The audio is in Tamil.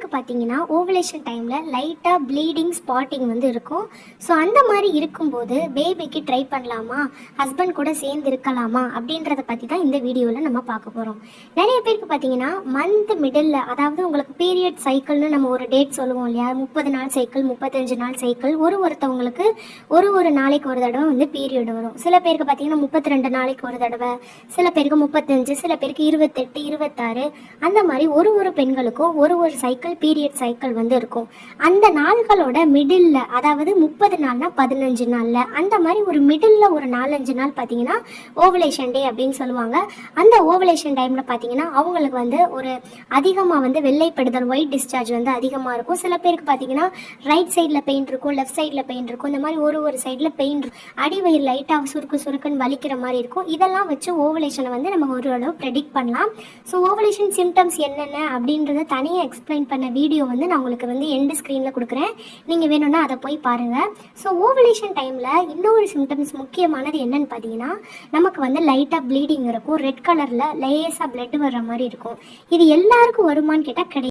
பேருக்கு பார்த்தீங்கன்னா ஓவலேஷன் டைமில் லைட்டாக ப்ளீடிங் ஸ்பாட்டிங் வந்து இருக்கும். ஸோ அந்த மாதிரி இருக்கும்போது பேபிக்கு ட்ரை பண்ணலாமா, ஹஸ்பண்ட் கூட சேர்ந்து இருக்கலாமா அப்படின்றத பற்றி தான் இந்த வீடியோவில் நம்ம பார்க்க போகிறோம். நிறைய பேருக்கு பார்த்தீங்கன்னா மந்த் மிடில், அதாவது உங்களுக்கு பீரியட் சைக்கிள்னு நம்ம ஒரு டேட் சொல்லுவோம் இல்லையா, 30 நாள் சைக்கிள், 35 நாள் சைக்கிள், ஒருத்தவங்களுக்கு ஒரு நாளைக்கு ஒரு தடவை வந்து பீரியட் வரும். சில பேருக்கு பார்த்தீங்கன்னா 32 நாளைக்கு ஒரு தடவை, சில பேருக்கு 35, சில பேருக்கு 28, 26, அந்த மாதிரி ஒரு பெண்களுக்கும் ஒரு சைக்கிள், பீரியட் சைக்கிள் வந்து இருக்கும். அந்த நாள்களோட மிடில், அதாவது 30 நாள்னா 15 நாள்ல அந்த மாதிரி ஒரு மிடில் ஒரு 4-5 நாள் பார்த்தீங்கன்னா ஓவலேஷன் டே அப்படின்னு சொல்லுவாங்க. அந்த ஓவலேஷன் டைம்ல பார்த்தீங்கன்னா அவங்களுக்கு வந்து ஒரு அதிகமாக வந்து வெள்ளைப்படுதல், ஒயிட் டிஸ்சார்ஜ் வந்து அதிகமாக இருக்கும். சில பேருக்கு பார்த்தீங்கன்னா ரைட் சைடில் பெயின் இருக்கும், லெஃப்ட் சைடில் பெயின் இருக்கும். இந்த மாதிரி ஒரு சைடில் பெயின் இருக்கும். அடிவயிறு லைட்டாக சுருக்குன்னு வலிக்கிற மாதிரி இருக்கும். இதெல்லாம் வச்சு ஓவலேஷனை வந்து நம்ம ஓரளவு ப்ரெடிக்ட் பண்ணலாம். ஸோ ஓவலேஷன் சிம்டம்ஸ் என்னென்ன அப்படின்றத தனியாக எக்ஸ்பிளைன் பண்ண வீடியோ வந்து நான் உங்களுக்கு வந்து எண்டு ஸ்க்ரீனில் கொடுக்குறேன். நீங்கள் வேணும்னா அதை போய் பாருங்கள். ஸோ ஓவலேஷன் டைமில் இன்னொரு சிம்டம்ஸ் முக்கியமானது என்னன்னு பார்த்தீங்கன்னா, நமக்கு வந்து லைட்டாக ப்ளீடிங் இருக்கும், ரெட் கலரில் லேஸாக பிளட் வர்ற மாதிரி இருக்கும். இது எல்லாருக்கும் வருமானு கேட்டால் கிடையாது.